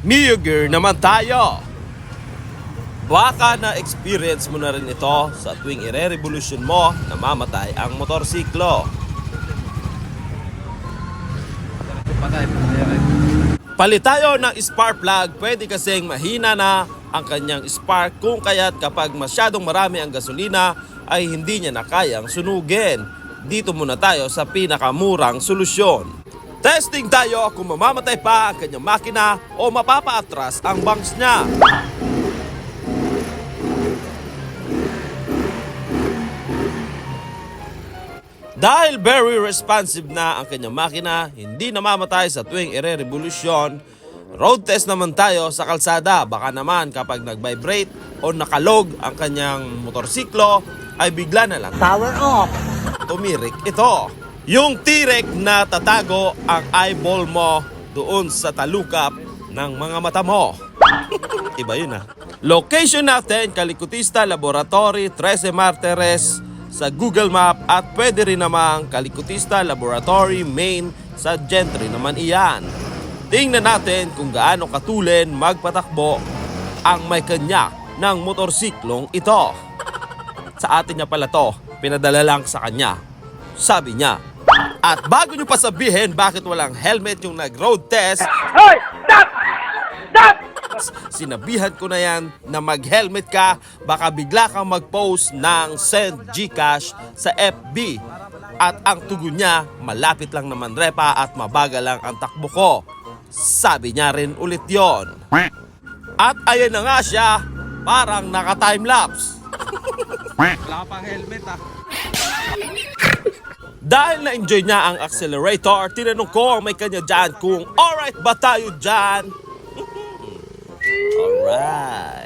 Mio Gear naman tayo. Baka na-experience mo na rin ito sa tuwing ire-revolution mo na mamatay ang motorsiklo. Palit tayo ng spark plug, pwede kasing mahina na ang kanyang spark kung kaya't kapag masyadong marami ang gasolina ay hindi niya na kayang sunugin. Dito muna tayo sa pinakamurang solusyon. Testing tayo kung mamamatay pa ang kanyang makina o mapapaatras ang bangs niya. Dahil very responsive na ang kanyang makina, hindi namamatay sa tuwing ire-revolusyon, road test naman tayo sa kalsada. Baka naman kapag nag-vibrate o nakalog ang kanyang motorsiklo, ay bigla na lang Power off. tumirik ito. Yung tirik na tatago ang eyeball mo doon sa talukap ng mga mata mo. Iba yun ah. Location natin, Kalikutista Laboratory, 13 Martires sa Google Map at pwede rin namang Kalikutista Laboratory Main sa Gentry naman iyan. Tingnan natin kung gaano katulin magpatakbo ang may kanya ng motorsiklong ito. Sa atin niya pala to, pinadala lang sa kanya. Sabi niya. At bago niyo pa sabihin bakit walang helmet yung nag-road test, Hoy! Stop! Stop! sinabihan ko na yan na mag-helmet ka, baka bigla kang mag-post ng send Gcash sa FB. At ang tugon niya, malapit lang naman repa at mabagal lang ang takbo ko. Sabi niya rin ulit yon. At ayan na nga siya, parang naka-timelapse. Wala pang helmet ah. Dahil na-enjoy niya ang accelerator, tinanong ko ang may kanya dyan kung alright ba tayo dyan? Alright.